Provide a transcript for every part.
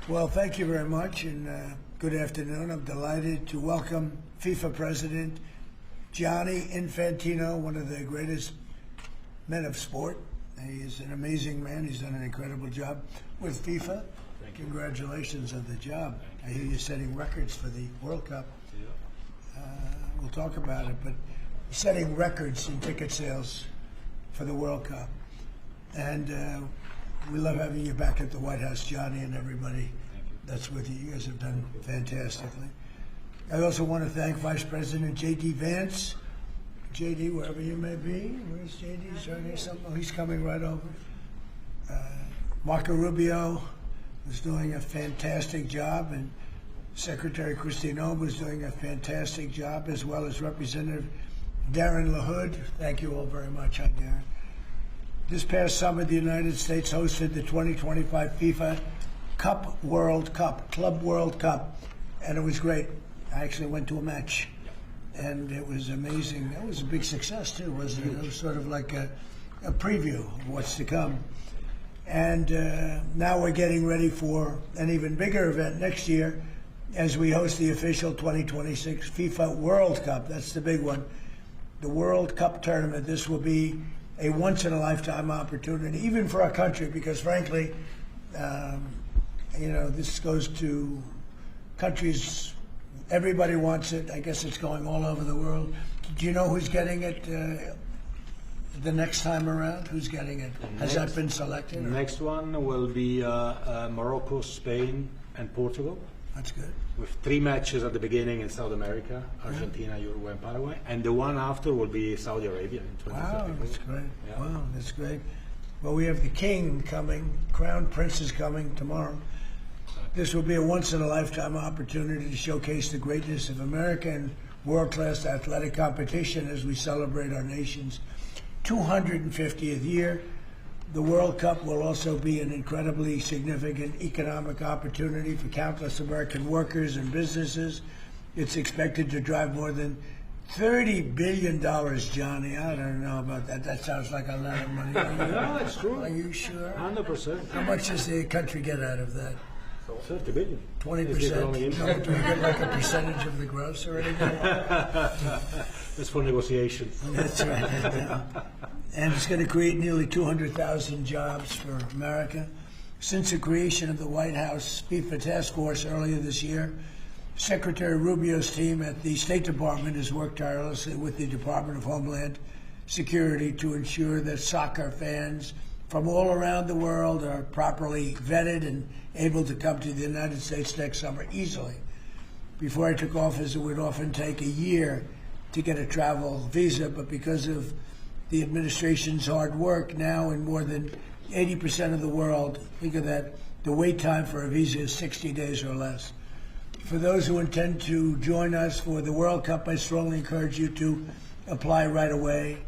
Well, thank you very much, and good afternoon. I'm delighted to welcome FIFA President Gianni Infantino, one of the greatest men of sport. He is an amazing man. He's done an incredible job with FIFA. Thank you. Congratulations on the job. I hear you're setting records for the World Cup. Yeah. We'll talk about it, but setting records in ticket sales for the World Cup. And we love having you back at the White House, Gianni, and everybody that's with you. You guys have done fantastically. I also want to thank Vice President J.D. Vance. J.D., wherever you may be. Where's J.D.? Is there here something? Oh, he's coming right over. Marco Rubio was doing a fantastic job, and Secretary Christine Ohm was doing a fantastic job, as well as Representative Darren LaHood. Thank you all very much. Hi, Darren. This past summer, the United States hosted the 2025 FIFA Club World Cup, and it was great. I actually went to a match, and it was amazing. It was a big success, too, wasn't it? It was sort of like a preview of what's to come. And now we're getting ready for an even bigger event next year as we host the official 2026 FIFA World Cup. That's the big one. The World Cup tournament. This will be a once-in-a-lifetime opportunity, even for our country, because frankly, this goes to countries, everybody wants it. I guess it's going all over the world. Do you know who's getting it the next time around? Who's getting it? Has that been selected? The next one will be Morocco, Spain, and Portugal. That's good. With 3 matches at the beginning in South America, Argentina, Uruguay, and Paraguay. And the one after will be Saudi Arabia in 2034. Wow, that's great. Yeah. Wow, that's great. Well, we have the king coming, Crown Prince is coming tomorrow. This will be a once-in-a-lifetime opportunity to showcase the greatness of America and world-class athletic competition as we celebrate our nation's 250th year. The World Cup will also be an incredibly significant economic opportunity for countless American workers and businesses. It's expected to drive more than $30 billion, Johnny. I don't know about that. That sounds like a lot of money. No, it's true. Are you sure? 100%. How much does the country get out of that? 30 billion. 20%? No, do we get like a percentage of the gross or anything? That's for negotiation. That's right. And it's going to create nearly 200,000 jobs for America. Since the creation of the White House FIFA Task Force earlier this year, Secretary Rubio's team at the State Department has worked tirelessly with the Department of Homeland Security to ensure that soccer fans from all around the world are properly vetted and able to come to the United States next summer easily. Before I took office, it would often take a year to get a travel visa, but because of the administration's hard work, now in more than 80% of the world, think of that, the wait time for a visa is 60 days or less. For those who intend to join us for the World Cup, I strongly encourage you to apply right away.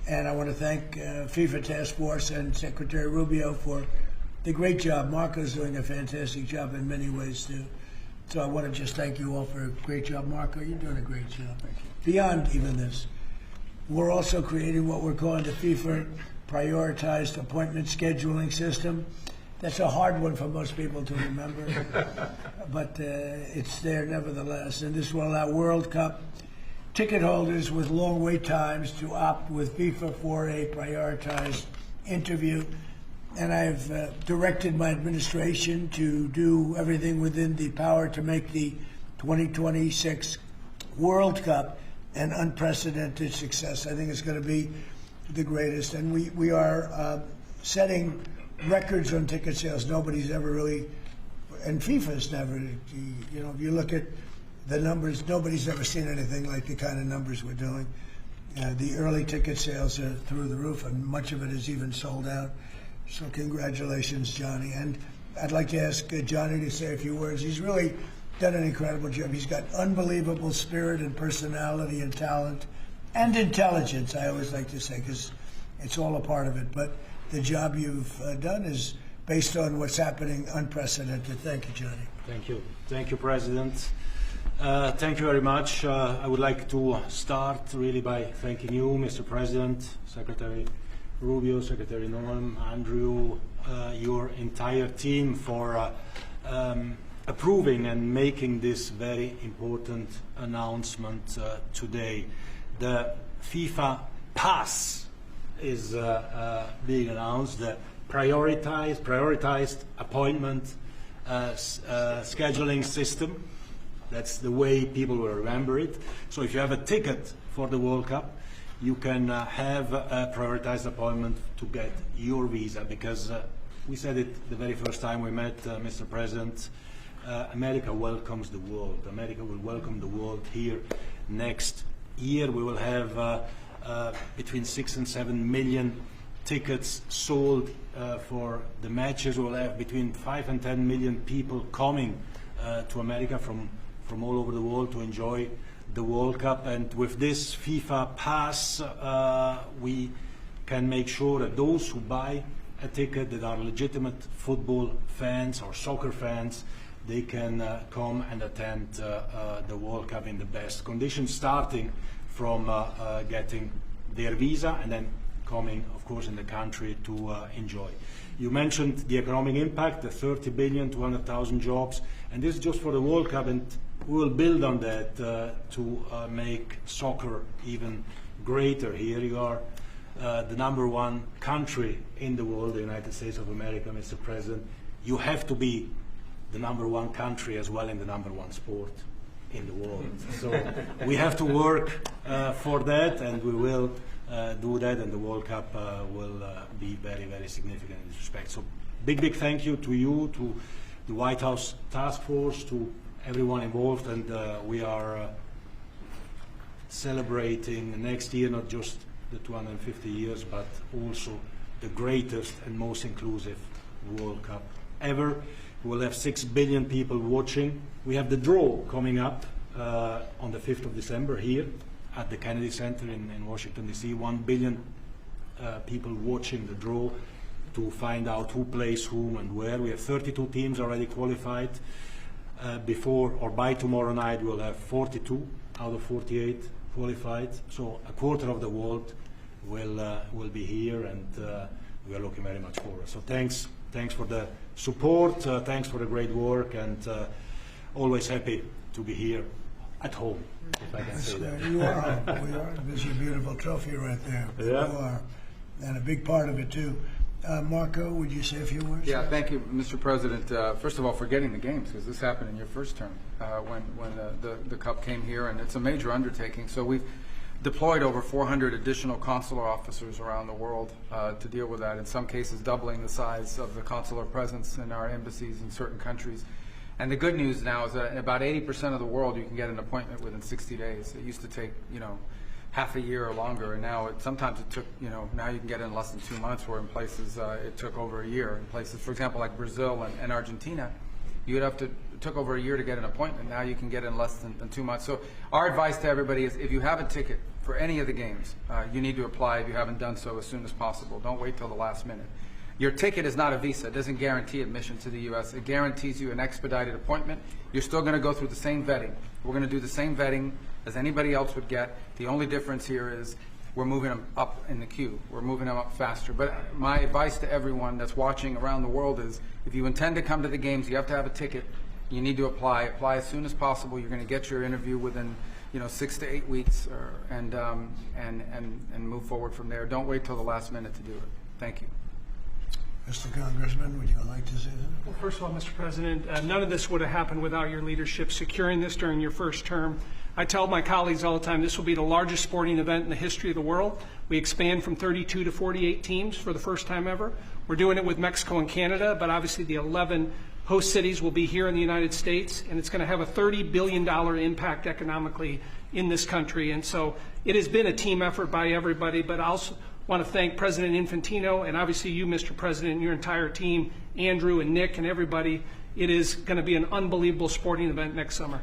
And I want to thank FIFA Task Force and Secretary Rubio for the great job. Marco's doing a fantastic job in many ways, too. So I want to just thank you all for a great job. Marco, you're doing a great job. Beyond even this, we're also creating what we're calling the FIFA Prioritized Appointment Scheduling System. That's a hard one for most people to remember, but it's there nevertheless. And this will allow World Cup ticket holders with long wait times to opt with FIFA for a prioritized interview. And I've directed my administration to do everything within the power to make the 2026 World Cup an unprecedented success. I think it's going to be the greatest. And we are setting records on ticket sales. Nobody's ever really, and FIFA's never, if you look at the numbers, nobody's ever seen anything like the kind of numbers we're doing. The early ticket sales are through the roof, and much of it is even sold out. So congratulations, Johnny. And I'd like to ask Johnny to say a few words. He's really done an incredible job. He's got unbelievable spirit and personality and talent and intelligence, I always like to say, because it's all a part of it. But the job you've done is based on what's happening, unprecedented. Thank you, Johnny. Thank you. Thank you, President. Thank you very much. I would like to start really by thanking you, Mr. President, Secretary Rubio, Secretary Norm, Andrew, your entire team for approving and making this very important announcement today. The FIFA Pass is being announced, the prioritized appointment scheduling system. That's the way people will remember it. So if you have a ticket for the World Cup, you can have a prioritized appointment to get your visa, because we said it the very first time we met, Mr. President, America welcomes the world. America will welcome the world here next year. We will have between 6 and 7 million tickets sold for the matches. We will have between 5 and 10 million people coming to America from all over the world to enjoy the World Cup. And with this FIFA Pass, we can make sure that those who buy a ticket that are legitimate football fans or soccer fans, they can come and attend the World Cup in the best conditions, starting from getting their visa and then coming, of course, in the country to enjoy. You mentioned the economic impact, the 30 billion, 200,000 jobs, and this is just for the World Cup, and we will build on that to make soccer even greater here. You are the #1 country in the world, the United States of America, Mr. President. You have to be the #1 country as well in the #1 sport in the world. So we have to work for that, and we will do that, and the World Cup will be very, very significant in this respect. So big thank you to you, to the White House Task Force, to everyone involved, and we are celebrating next year not just the 250 years, but also the greatest and most inclusive World Cup ever. We'll have 6 billion people watching. We have the draw coming up on the 5th of December here at the Kennedy Center in Washington, D.C. 1 billion people watching the draw to find out who plays whom and where. We have 32 teams already qualified. Before or by tomorrow night, we'll have 42 out of 48 qualified. So a quarter of the world will be here, and we are looking very much forward. So thanks for the support, thanks for the great work, and always happy to be here at home, if I can say that. You are. We are. There's your beautiful trophy right there. Yeah. You are, and a big part of it too. Marco, would you say a few words? Yeah, thank you, Mr. President. First of all, for getting the games, because this happened in your first term when the Cup came here, and it's a major undertaking. So we've deployed over 400 additional consular officers around the world to deal with that, in some cases doubling the size of the consular presence in our embassies in certain countries. And the good news now is that in about 80% of the world you can get an appointment within 60 days. It used to take, half a year or longer, and now sometimes it took, now you can get in less than 2 months, where in places it took over a year. In places, for example, like Brazil and Argentina, it took over a year to get an appointment. Now you can get in less than 2 months. So our advice to everybody is, if you have a ticket for any of the games, you need to apply if you haven't done so as soon as possible. Don't wait till the last minute. Your ticket is not a visa. It doesn't guarantee admission to the U.S. It guarantees you an expedited appointment. You're still going to go through the same vetting. We're going to do the same vetting as anybody else would get. The only difference here is we're moving them up in the queue. We're moving them up faster. But my advice to everyone that's watching around the world is, if you intend to come to the games, you have to have a ticket. You need to apply. Apply as soon as possible. You're going to get your interview within 6 to 8 weeks, and move forward from there. Don't wait till the last minute to do it. Thank you. Mr. Congressman, would you like to say something? Well, first of all, Mr. President, none of this would have happened without your leadership securing this during your first term. I tell my colleagues all the time, this will be the largest sporting event in the history of the world. We expand from 32 to 48 teams for the first time ever. We're doing it with Mexico and Canada, but obviously the 11 host cities will be here in the United States, and it's going to have a $30 billion impact economically in this country. And so it has been a team effort by everybody, but I also want to thank President Infantino, and obviously you, Mr. President, and your entire team, Andrew and Nick and everybody. It is going to be an unbelievable sporting event next summer.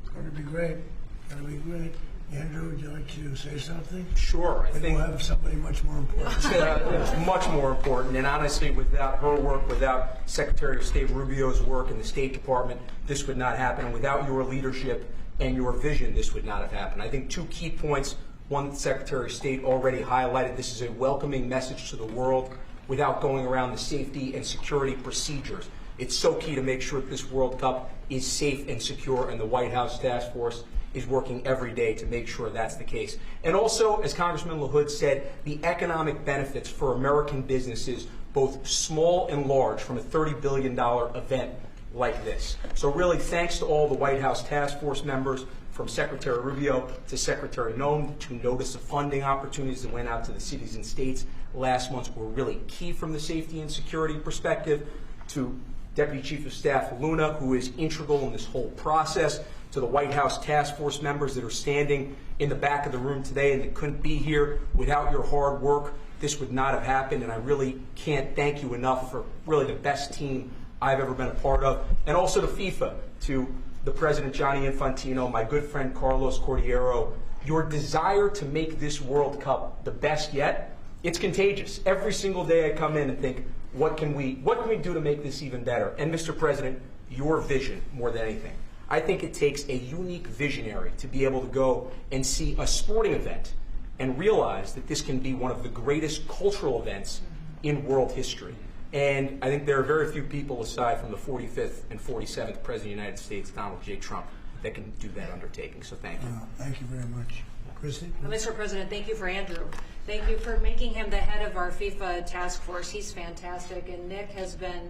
It's going to be great. It's going to be great. Andrew, would you like to say something? Sure. I think we'll have somebody much more important. it's much more important. And honestly, without her work, without Secretary of State Rubio's work in the State Department, this would not happen. And without your leadership and your vision, this would not have happened. I think 2 key points. One, the Secretary of State already highlighted. This is a welcoming message to the world without going around the safety and security procedures. It's so key to make sure that this World Cup is safe and secure, and the White House task force is working every day to make sure that's the case. And also, as Congressman LaHood said, the economic benefits for American businesses, both small and large, from a $30 billion event like this. So really, thanks to all the White House task force members, from Secretary Rubio to Secretary Noem, to notice of funding opportunities that went out to the cities and states last month were really key from the safety and security perspective, to Deputy Chief of Staff Luna, who is integral in this whole process, to the White House task force members that are standing in the back of the room today and that couldn't be here. Without your hard work, this would not have happened, and I really can't thank you enough for really the best team I've ever been a part of. And also to FIFA, to the President Gianni Infantino, my good friend Carlos Cordiero. Your desire to make this World Cup the best yet, it's contagious. Every single day I come in and think, what can we do to make this even better? And Mr. President, your vision more than anything. I think it takes a unique visionary to be able to go and see a sporting event and realize that this can be one of the greatest cultural events in world history. And I think there are very few people, aside from the 45th and 47th President of the United States, Donald J. Trump, that can do that undertaking. So thank you. Thank you very much. Christy? Mr. President, thank you for Andrew. Thank you for making him the head of our FIFA task force. He's fantastic. And Nick has been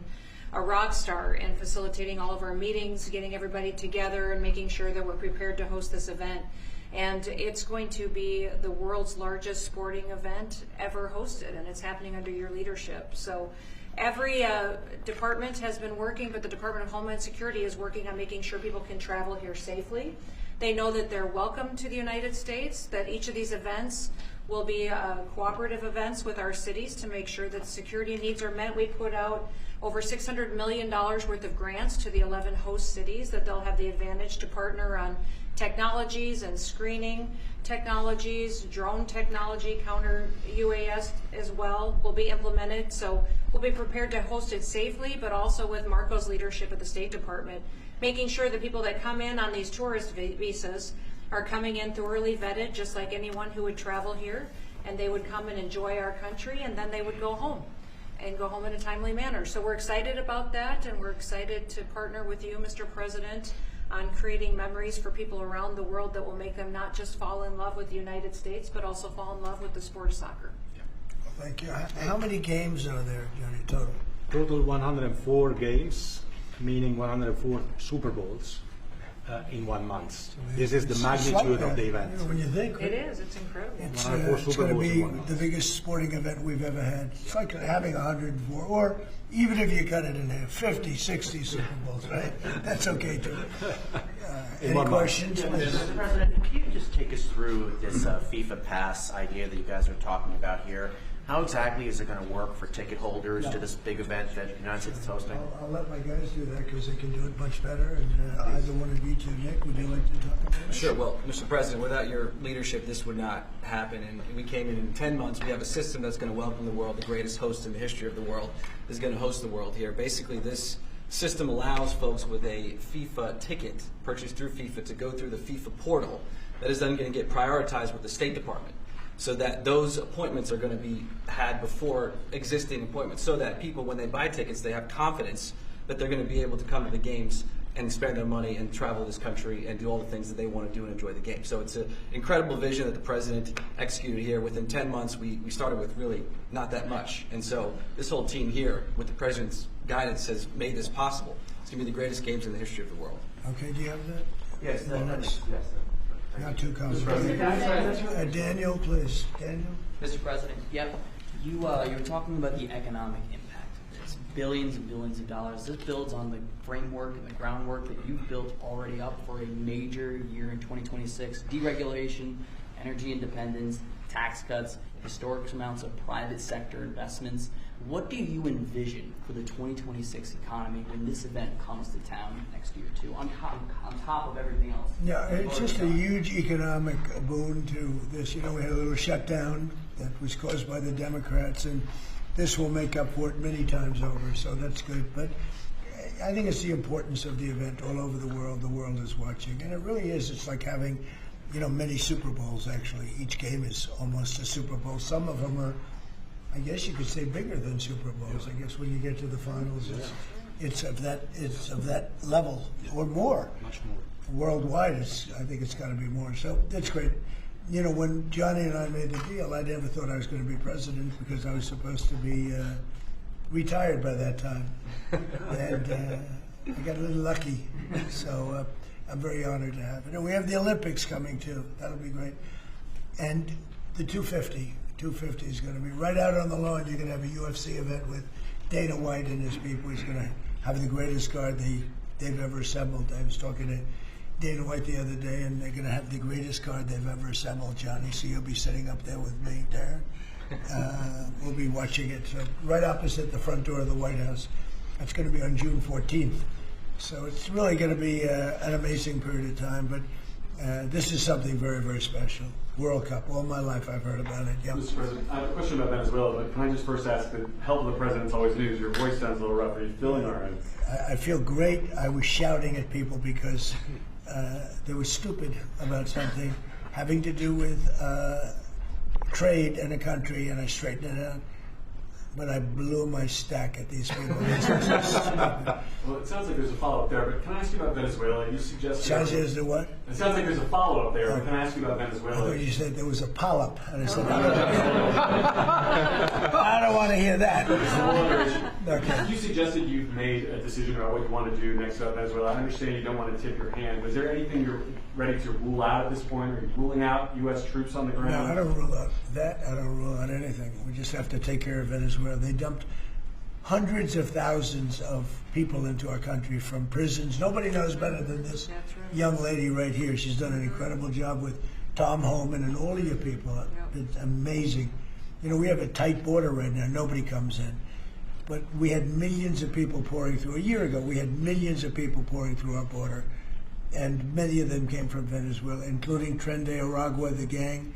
a rock star in facilitating all of our meetings, getting everybody together, and making sure that we're prepared to host this event. And it's going to be the world's largest sporting event ever hosted, and it's happening under your leadership. So every department has been working, but the Department of Homeland Security is working on making sure people can travel here safely. They know that they're welcome to the United States, that each of these events will be cooperative events with our cities to make sure that security needs are met. We put out over $600 million worth of grants to the 11 host cities that they'll have the advantage to partner on technologies and screening technologies, drone technology, counter UAS as well will be implemented. So we'll be prepared to host it safely, but also with Marco's leadership at the State Department, making sure that people that come in on these tourist visas are coming in thoroughly vetted, just like anyone who would travel here, and they would come and enjoy our country, and then they would go home and go home in a timely manner. So we're excited about that, and we're excited to partner with you, Mr. President, on creating memories for people around the world that will make them not just fall in love with the United States, but also fall in love with the sport of soccer. Thank you. How many games are there, Johnny, total? Total 104 games, meaning 104 Super Bowls in 1 month. This is the magnitude of the event. You know, when you think It is. It's incredible. it's, 104 it's Super going to Bowls in be 1 month. the biggest sporting event we've ever had. It's like having 104, or even if you cut it in half, 50, 60 Super Bowls, right? That's okay too. In Any 1 month. questions? Mr. President, can you just take us through this FIFA Pass idea that you guys are talking about here? How exactly is it going to work for ticket holders to this big event that the United States is hosting? I'll let my guys do that because they can do it much better. And either one of you two, Nick, would you like to talk about it? Sure. Well, Mr. President, without your leadership, this would not happen. And we came in 10 months. We have a system that's going to welcome the world. The greatest host in the history of the world is going to host the world here. Basically, this system allows folks with a FIFA ticket purchased through FIFA to go through the FIFA portal that is then going to get prioritized with the State Department, so that those appointments are going to be had before existing appointments, so that people, when they buy tickets, they have confidence that they're going to be able to come to the games and spend their money and travel this country and do all the things that they want to do and enjoy the game. So it's an incredible vision that the President executed here. Within 10 months, we started with really not that much. And so this whole team here, with the President's guidance, has made this possible. It's going to be the greatest games in the history of the world. Okay, do you have that? Yes, yes. Not too complicated. Daniel, please. Daniel? Mr. President, yep. You were talking about the economic impact of this. Billions and billions of dollars. This builds on the framework and the groundwork that you've built already up for a major year in 2026. Deregulation, energy independence, tax cuts, historic amounts of private sector investments. What do you envision for the 2026 economy when this event comes to town next year, too, on top of everything else? Yeah, it's just a huge economic boon to this. You know, we had a little shutdown that was caused by the Democrats, and this will make up for it many times over, so that's good. But I think it's the importance of the event all over the world. The world is watching, and it really is. It's like having, you know, many Super Bowls, actually. Each game is almost a Super Bowl. Some of them are, I guess you could say, bigger than Super Bowls. I guess when you get to the finals, it's of that level or more. Much more. Worldwide, I think it's got to be more. So that's great. You know, when Johnny and I made the deal, I never thought I was going to be president because I was supposed to be retired by that time, and I got a little lucky. So I'm very honored to have it. And we have the Olympics coming too. That'll be great. And the 250 is going to be right out on the lawn. You're going to have a UFC event with Dana White and his people. He's going to have the greatest card they've ever assembled. I was talking to Dana White the other day, and they're going to have the greatest card they've ever assembled, Johnny. So you'll be sitting up there with me, Darren. We'll be watching it. So right opposite the front door of the White House. That's going to be on June 14th. So it's really going to be an amazing period of time. But this is something very, very special. World Cup. All my life I've heard about it. Yep. Mr. President, I have a question about Venezuela, but can I just first ask, the help of the president's always news. Your voice sounds a little rough. Are you feeling all right? I feel great. I was shouting at people because they were stupid about something having to do with trade in a country, and I straightened it out. But I blew my stack at these people. Well, it sounds like there's a follow-up there, but can I ask you about Venezuela? You suggested... Sounds as the what? It sounds like there's a follow-up there, but can I ask you about I Venezuela? thought you said there was a polyp. And I said, I don't want to hear that. Okay. You suggested you've made a decision about what you want to do next about Venezuela. I understand you don't want to tip your hand, but is there anything you're ready to rule out at this point? Are you ruling out U.S. troops on the ground? No, I don't rule out that. I don't rule out anything. We just have to take care of Venezuela. They dumped hundreds of thousands of people into our country from prisons. Nobody knows better than this young lady right here. She's done an incredible job with Tom Homan and all of you people. It's amazing. You know, we have a tight border right now. Nobody comes in. But we had millions of people pouring through. A year ago, we had millions of people pouring through our border. And many of them came from Venezuela, including Tren de Aragua, the gang.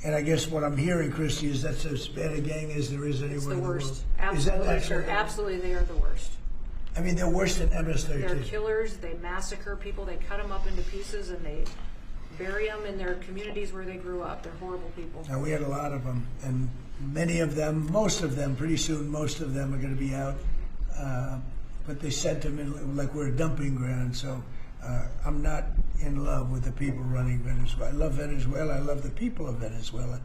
And I guess what I'm hearing, Christy, is that's as bad a gang as there is anywhere in the world. It's the worst. Absolutely, absolutely, they are the worst. I mean, they're worse than MS-13. They're killers. They massacre people. They cut them up into pieces and they bury them in their communities where they grew up. They're horrible people. Now, we had a lot of them, and many of them, most of them, pretty soon, most of them are going to be out. But they sent them in like we're a dumping ground. So I'm not in love with the people running Venezuela. I love Venezuela. I love the people of Venezuela.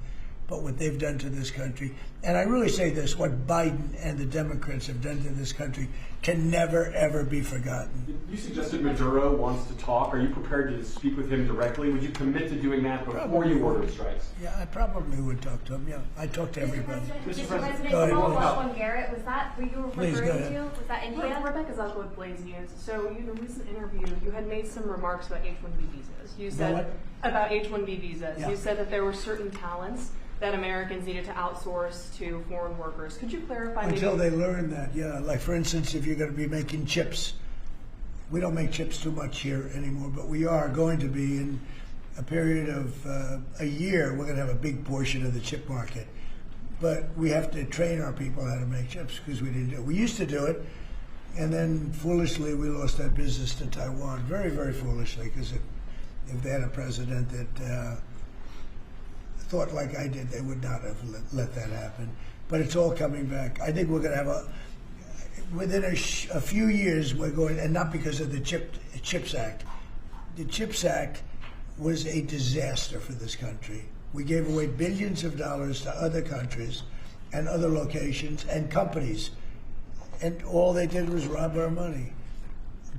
But what they've done to this country, and I really say this, what Biden and the Democrats have done to this country can never, ever be forgotten. You suggested Maduro wants to talk. Are you prepared to speak with him directly? Would you commit to doing that before you order strikes? Yeah, I probably would talk to him. Yeah, I talk to everybody. Mr. President, Go ahead, One Garrett, was that who you were Please, go referring ahead. to? Was that India? Rebecca Zelka with Blaze News. So in a recent interview, you had made some remarks about H-1B visas. You said about H-1B visas. Yeah. You said that there were certain talents that Americans needed to outsource to foreign workers. Could you clarify? Until they learn that, yeah. Like, for instance, if you're going to be making chips, we don't make chips too much here anymore, but we are going to be in a period of a year. We're going to have a big portion of the chip market. But we have to train our people how to make chips because we didn't do it. We used to do it, and then foolishly we lost that business to Taiwan. Very, very foolishly, because if they had a president that thought like I did, they would not have let that happen. But it's all coming back. I think we're going to have within a few years, we're going, and not because of the CHIPS Act. The CHIPS Act was a disaster for this country. We gave away billions of dollars to other countries and other locations and companies. And all they did was rob our money.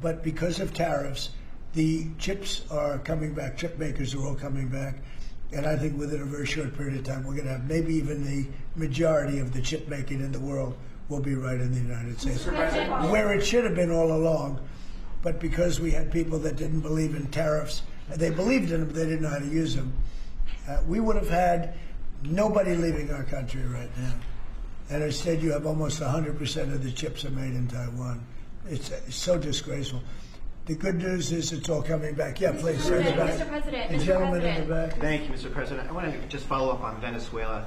But because of tariffs, the chips are coming back. Chip makers are all coming back. And I think within a very short period of time, we're going to have maybe even the majority of the chip making in the world will be right in the United States. Where it should have been all along. But because we had people that didn't believe in tariffs, they believed in them, but they didn't know how to use them. We would have had nobody leaving our country right now. And instead, you have almost 100% of the chips are made in Taiwan. It's so disgraceful. The good news is it's all coming back. Yeah, please. Mr. President, the gentleman in the back. Thank you, Mr. President. I want to just follow up on Venezuela.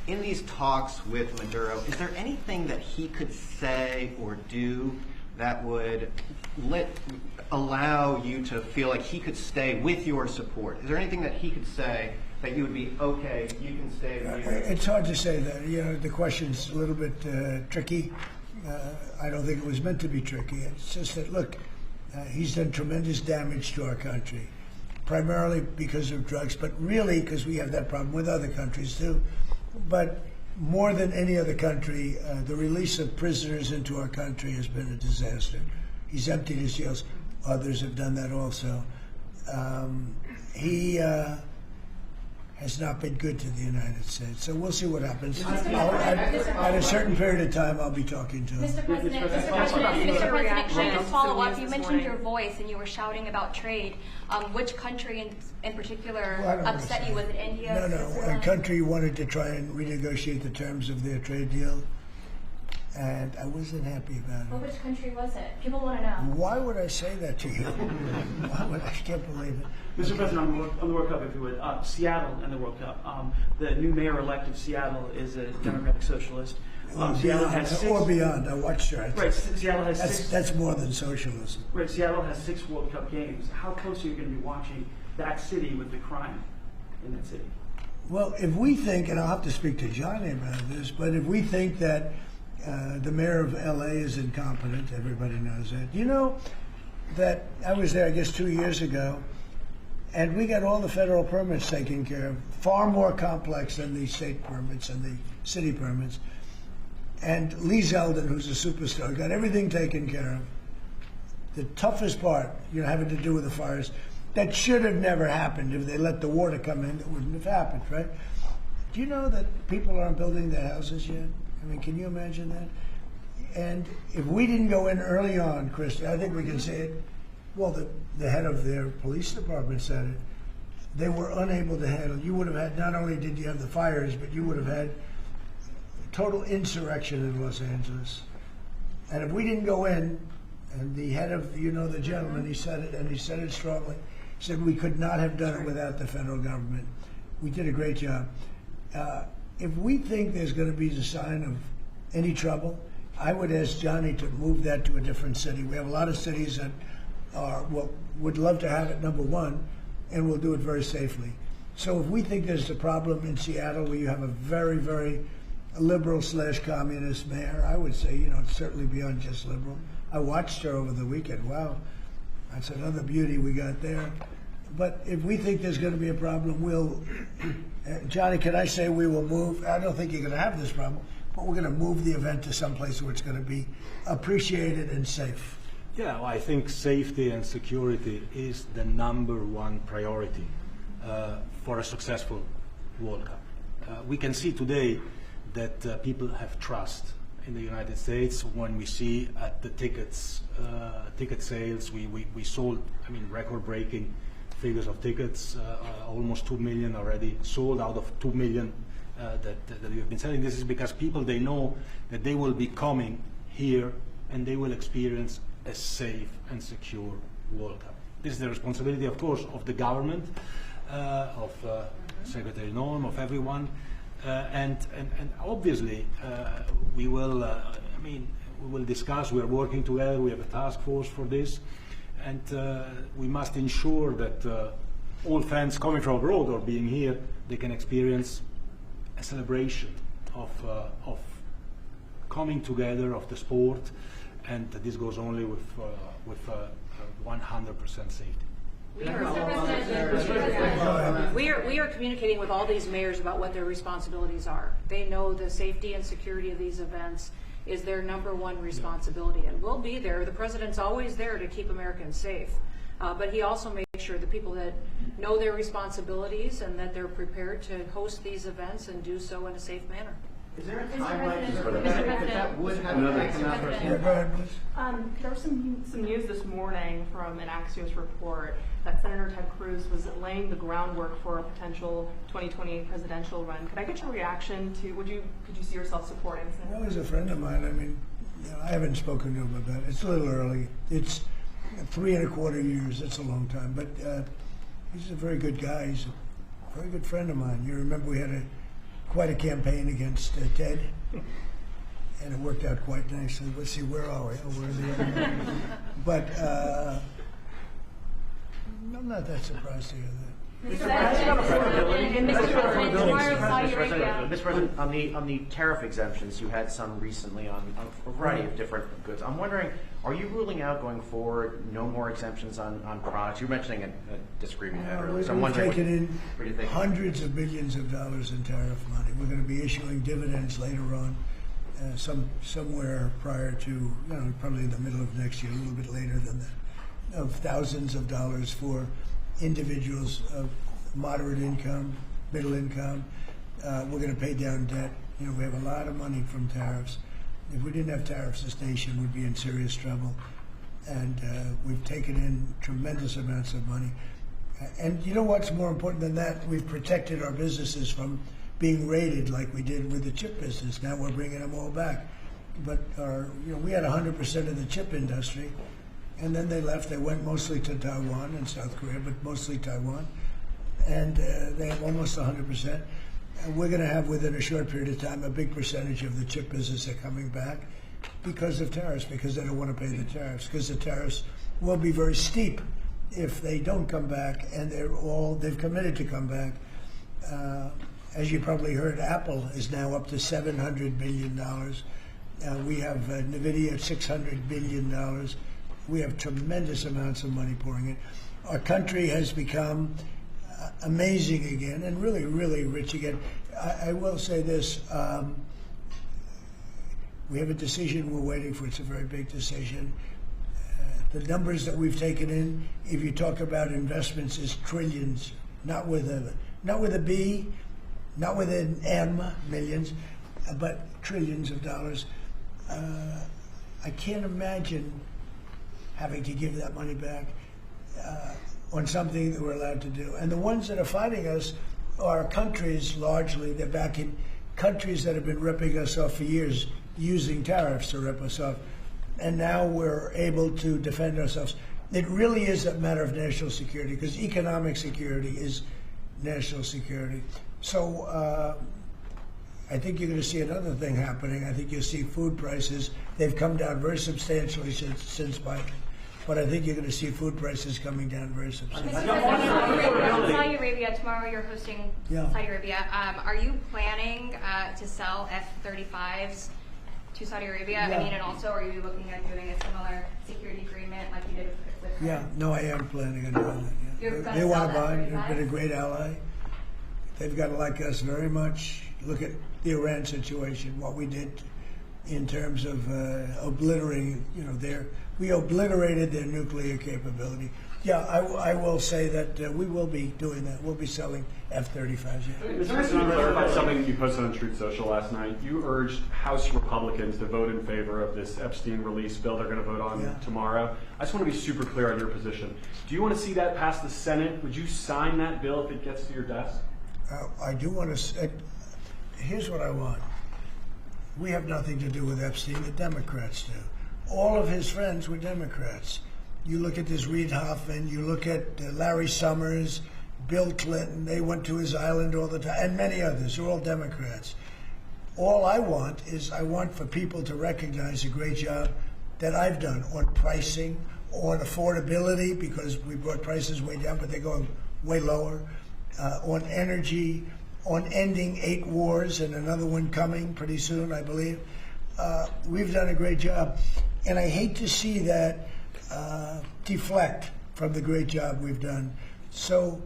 In these talks with Maduro, is there anything that he could say or do that would allow you to feel like he could stay with your support? Is there anything that he could say that you would be, okay, you can stay with you? It's hard to say that. You know, the question's a little bit tricky. I don't think it was meant to be tricky. It's just that, look, he's done tremendous damage to our country, primarily because of drugs, but really because we have that problem with other countries too. But more than any other country, the release of prisoners into our country has been a disaster. He's emptied his jails. Others have done that also. He has not been good to the United States. So we'll see what happens. At a certain period of time, I'll be talking to him. Mr. President, can I just follow up? You mentioned your voice and you were shouting about trade. Which country in particular upset you? Was it India? No. A country wanted to try and renegotiate the terms of their trade deal, and I wasn't happy about Well, it. which country was it? People want to know. Why would I say that to you? I can't believe it. Mr. President, on the World Cup, if you would, Seattle and the World Cup. The new mayor-elect of Seattle is a Democratic Socialist. Seattle has six, or beyond. I watched her. Right, Seattle has six. That's more than socialism. Right, Seattle has 6 World Cup games. How close are you going to be watching that city with the crime in that city? Well, if we think, and I'll have to speak to Johnny about this, but if we think that the mayor of L.A. is incompetent, everybody knows that. You know that I was there, I guess, 2 years ago, and we got all the federal permits taken care of, far more complex than the state permits and the city permits. And Lee Zeldin, who's a superstar, got everything taken care of. The toughest part, having to do with the fires, that should have never happened. If they let the water come in, it wouldn't have happened, right? Do you know that people aren't building their houses yet? I mean, can you imagine that? And if we didn't go in early on, Christy, I think we can say it. Well, the head of their police department said it. They were unable to handle. You would have had, not only did you have the fires, but you would have had total insurrection in Los Angeles. And if we didn't go in, and the head of, the gentleman, he said it, and he said it strongly, he said we could not have done it without the federal government. We did a great job. If we think there's going to be a sign of any trouble, I would ask Johnny to move that to a different city. We have a lot of cities that would love to have it, number one, and we'll do it very safely. So if we think there's a problem in Seattle where you have a very, very liberal/communist mayor, I would say, it's certainly beyond just liberal. I watched her over the weekend. Wow, that's another beauty we got there. But if we think there's going to be a problem, we'll, Johnny, can I say we will move? I don't think you're going to have this problem, but we're going to move the event to someplace where it's going to be appreciated and safe. Yeah, well, I think safety and security is the #1 priority for a successful World Cup. We can see today that people have trust in the United States when we see at the ticket sales, we sold, record-breaking figures of tickets, almost 2 million already sold out of 2 million that we have been selling. This is because people, they know that they will be coming here and they will experience a safe and secure World Cup. This is the responsibility, of course, of the government, of Secretary Norm, of everyone. And obviously, we will. We will discuss. We are working together. We have a task force for this, and we must ensure that all fans coming from abroad or being here, they can experience a celebration of coming together of the sport, and this goes only with 100% safety. We are communicating with all these mayors about what their responsibilities are. They know the safety and security of these events is their #1 responsibility, and we'll be there. The president's always there to keep Americans safe, but he also makes sure the people that know their responsibilities and that they're prepared to host these events and do so in a safe manner. Is there a timeline for that would have an economic impact? There was some news this morning from an Axios report that Senator Ted Cruz was laying the groundwork for a potential 2028 presidential run. Could I get your reaction to? Could you see yourself supporting Senator? Well, he's a friend of mine. I haven't spoken to him about it. It's a little early. It's 3¼ years. It's a long time, but he's a very good guy. He's a very good friend of mine. You remember we had quite a campaign against Ted, and it worked out quite nicely. Let's see, where are we? Oh, we're there. But I'm not that surprised to hear that. Mr. President, on the tariff exemptions, you had some recently on a variety of different goods. I'm wondering, are you ruling out going forward no more exemptions on products? You were mentioning a disagreement you had earlier. So I'm wondering we've taken in hundreds of billions of dollars in tariff money. We're going to be issuing dividends later on, somewhere prior to, probably in the middle of next year, a little bit later than that, of thousands of dollars for individuals of moderate income, middle income. We're going to pay down debt. We have a lot of money from tariffs. If we didn't have tariffs, this nation would be in serious trouble. And we've taken in tremendous amounts of money. And you know what's more important than that? We've protected our businesses from being raided like we did with the chip business. Now we're bringing them all back. But we had 100% of the chip industry, and then they left. They went mostly to Taiwan and South Korea, but mostly Taiwan. And they have almost 100%. And we're going to have, within a short period of time, a big percentage of the chip business are coming back because of tariffs, because they don't want to pay the tariffs, because the tariffs will be very steep if they don't come back, and they've committed to come back. As you probably heard, Apple is now up to $700 billion. We have NVIDIA at $600 billion. We have tremendous amounts of money pouring in. Our country has become amazing again and really, really rich again. I will say this. We have a decision we're waiting for. It's a very big decision. The numbers that we've taken in, if you talk about investments, is trillions, not with a B, not with an M, millions, but trillions of dollars. I can't imagine having to give that money back on something that we're allowed to do. And the ones that are fighting us are countries, largely. They're back in countries that have been ripping us off for years, using tariffs to rip us off. And now we're able to defend ourselves. It really is a matter of national security, because economic security is national security. So I think you're going to see another thing happening. I think you'll see food prices. They've come down very substantially since Biden. But I think you're going to see food prices coming down very substantially. Saudi Arabia, tomorrow you're hosting Saudi Arabia. Are you planning to sell F-35s to Saudi Arabia? Yeah. I mean, and also, are you looking at doing a similar security agreement like you did with Yeah, no, I am planning on doing that. Yeah. They want to buy. They've been a great ally. They've got to like us very much. Look at the Iran situation, what we did in terms of obliterating, we obliterated their nuclear capability. Yeah, I will say that we will be doing that. We'll be selling F-35s. Yeah. Mr. President, to clarify something you posted on Truth Social last night. You urged House Republicans to vote in favor of this Epstein release bill they're going to vote on tomorrow. I just want to be super clear on your position. Do you want to see that pass the Senate? Would you sign that bill if it gets to your desk? I do want to. Here's what I want. We have nothing to do with Epstein. The Democrats do. All of his friends were Democrats. You look at this Reid Hoffman, you look at Larry Summers, Bill Clinton, they went to his island all the time, and many others. They're all Democrats. All I want for people to recognize the great job that I've done on pricing, on affordability, because we brought prices way down, but they're going way lower, on energy, on ending 8 wars and another one coming pretty soon, I believe. We've done a great job. And I hate to see that deflect from the great job we've done. So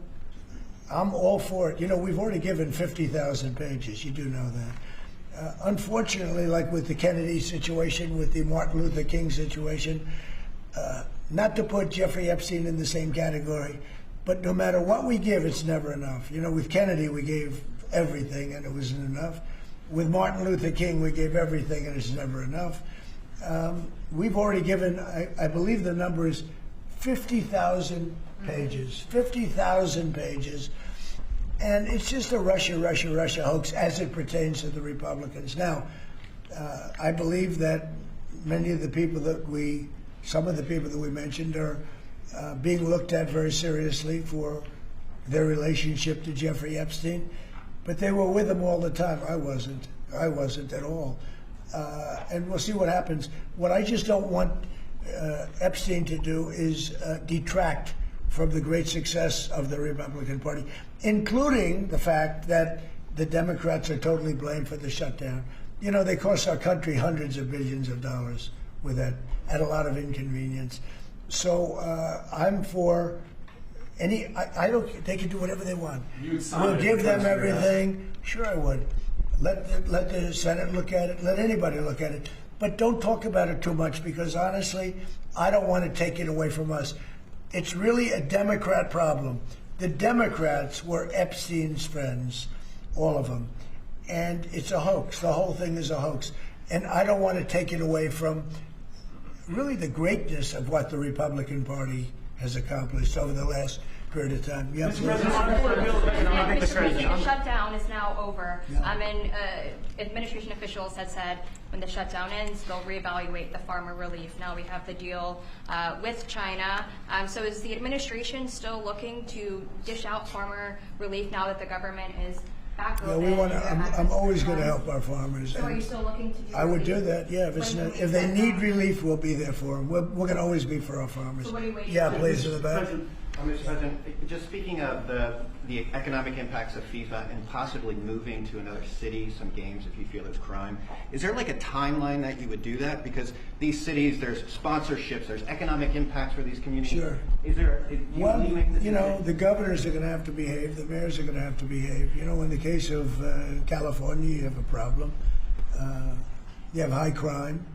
I'm all for it. We've already given 50,000 pages. You do know that. Unfortunately, like with the Kennedy situation, with the Martin Luther King situation, not to put Jeffrey Epstein in the same category, but no matter what we give, it's never enough. With Kennedy, we gave everything, and it wasn't enough. With Martin Luther King, we gave everything, and it's never enough. We've already given, I believe the number is 50,000 pages. 50,000 pages. And it's just a Russia hoax as it pertains to the Republicans. Now, I believe that many of the people some of the people that we mentioned are being looked at very seriously for their relationship to Jeffrey Epstein. But they were with him all the time. I wasn't at all. And we'll see what happens. What I just don't want Epstein to do is detract from the great success of the Republican Party, including the fact that the Democrats are totally blamed for the shutdown. You know, they cost our country hundreds of billions of dollars with that, at a lot of inconvenience. So I'm for any. I don't. They can do whatever they want. We'll give them everything. Sure, I would. Let the Senate look at it. Let anybody look at it. But don't talk about it too much, because honestly, I don't want to take it away from us. It's really a Democrat problem. The Democrats were Epstein's friends, all of them. And it's a hoax. The whole thing is a hoax. And I don't want to take it away from really the greatness of what the Republican Party has accomplished over the last period of time. Yeah, The shutdown is now over. And administration officials had said when the shutdown ends, they'll reevaluate the farmer relief. Now we have the deal with China. So is the administration still looking to dish out farmer relief now that the government is back open? we want to. I'm always going to help our farmers. So are you still looking to do I would do that, yeah. If they need relief, we'll be there for them. We're going to always be for our farmers. So what are you waiting Yeah, for? please, in the back. Mr. President, just speaking of the economic impacts of FIFA and possibly moving to another city, some games if you feel it's crime, is there like a timeline that you would do that? Because these cities, there's sponsorships, there's economic impacts for these communities. Sure. Is there? Well, you know, the governors are going to have to behave. The mayors are going to have to behave. You know, in the case of California, you have a problem. You have high crime,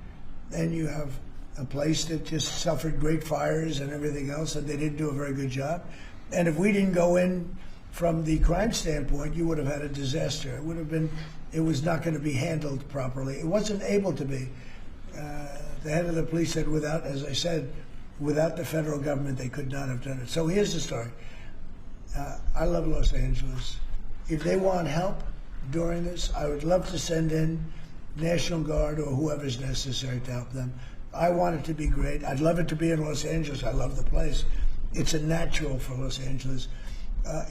and you have a place that just suffered great fires and everything else, and they didn't do a very good job. And if we didn't go in from the crime standpoint, you would have had a disaster. It was not going to be handled properly. It wasn't able to be. The head of the police said as I said, without the federal government, they could not have done it. So here's the story. I love Los Angeles. If they want help during this, I would love to send in National Guard or whoever's necessary to help them. I want it to be great. I'd love it to be in Los Angeles. I love the place. It's a natural for Los Angeles.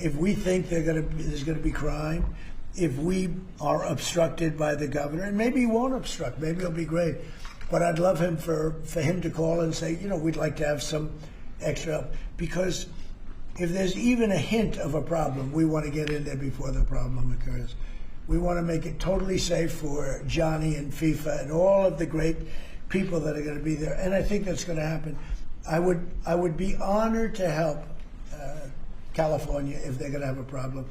If we think there's going to be crime, if we are obstructed by the governor, and maybe he won't obstruct, maybe it'll be great. But I'd love him for him to call and say, you know, we'd like to have some extra help. Because if there's even a hint of a problem, we want to get in there before the problem occurs. We want to make it totally safe for Gianni and FIFA and all of the great people that are going to be there, and I think that's going to happen. I would be honored to help California if they're going to have a problem,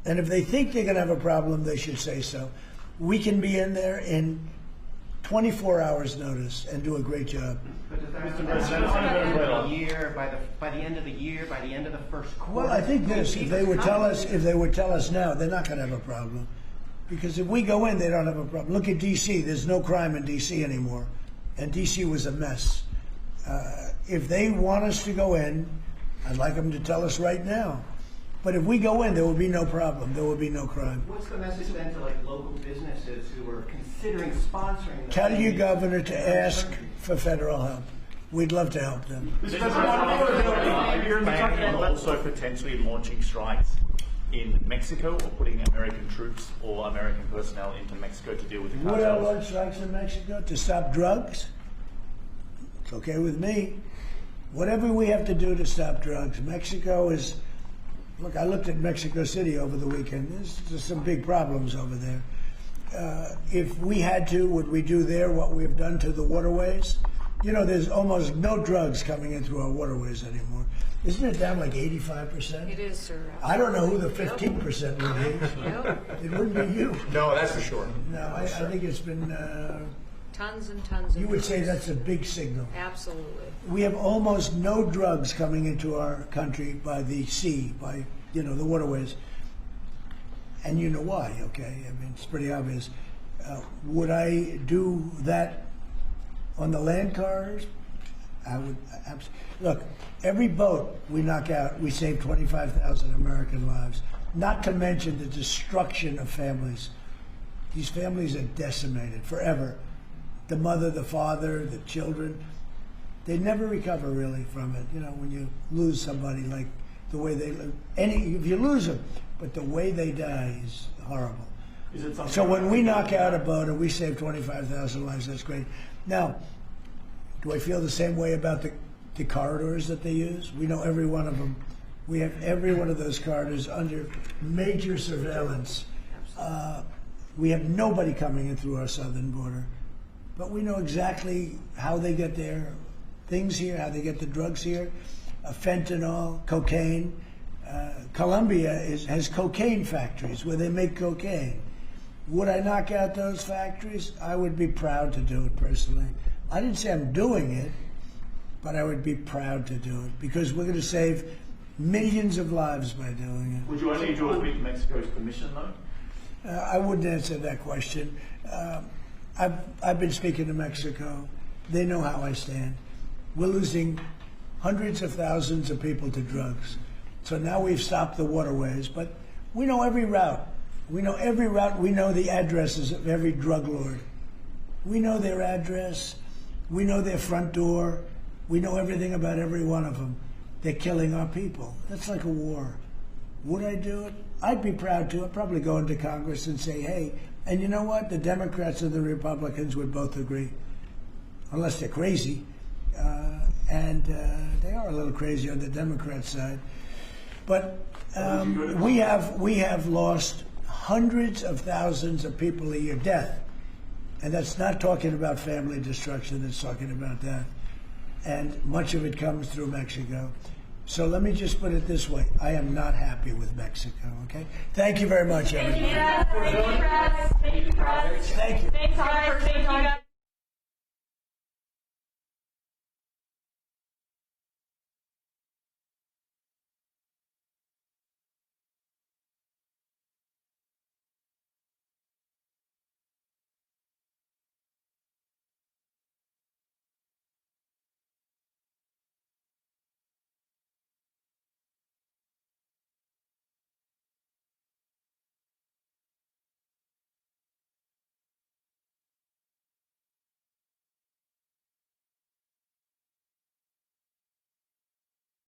and if they think they're going to have a problem, they should say so. We can be in there in 24 hours notice and do a great job. But does that year, by the end of the year, by the end of the first quarter? Well, I think this: if they would tell us now, they're not going to have a problem, because if we go in, they don't have a problem. Look at D.C. There's no crime in D.C. anymore. And D.C. was a mess. If they want us to go in, I'd like them to tell us right now. But if we go in, there will be no problem. There will be no crime. What's the message then to like local businesses who are considering sponsoring? Tell your governor to ask for federal help. We'd love to help them. And also potentially launching strikes in Mexico, or putting American troops or American personnel into Mexico to deal with the Would I cartels. launch strikes in Mexico to stop drugs? It's okay with me. Whatever we have to do to stop drugs. Mexico is, look, I looked at Mexico City over the weekend. There's some big problems over there. If we had to, would we do there what we've done to the waterways? You know, there's almost no drugs coming in through our waterways anymore. Isn't it down like 85%? It is, sir. I don't know who the 15% would be. It wouldn't be you. No, that's for sure. No, I think it's been... Tons and tons of you would say drugs. that's a big signal. Absolutely. We have almost no drugs coming into our country by the sea, by, you know, the waterways. And you know why, okay? I mean, it's pretty obvious. Would I do that on the land cars? I would absolutely. Look, every boat we knock out, we save 25,000 American lives. Not to mention the destruction of families. These families are decimated forever. The mother, the father, the children, they never recover really from it. You know, when you lose somebody, like the way they live. If you lose them, but the way they die is horrible. So when we knock out a boat and we save 25,000 lives, that's great. Now, do I feel the same way about the the corridors that they use. We know every one of them. We have every one of those corridors under major surveillance. We have nobody coming in through our southern border. But we know exactly how they get their things here, how they get the drugs here. Fentanyl, cocaine. Colombia has cocaine factories where they make cocaine. Would I knock out those factories? I would be proud to do it personally. I didn't say I'm doing it, but I would be proud to do it because we're going to save millions of lives by doing it. Would you only do it with Mexico's permission, though? I wouldn't answer that question. I've been speaking to Mexico. They know how I stand. We're losing hundreds of thousands of people to drugs. So now we've stopped the waterways, but we know every route. We know every route. We know the addresses of every drug lord. We know their address. We know their front door. We know everything about every one of them. They're killing our people. That's like a war. Would I do it? I'd be proud to. I'd probably go into Congress and say, hey, and you know what? The Democrats and the Republicans would both agree, unless they're crazy. And they are a little crazy on the Democrat side. But we have lost hundreds of thousands of people a year, death. And that's not talking about family destruction, that's talking about that. And much of it comes through Mexico. So let me just put it this way. I am not happy with Mexico, okay? Thank you very much, everybody. Thank you, Press. Thank you, Press. Thank you. Thanks, guys. Thank you, guys.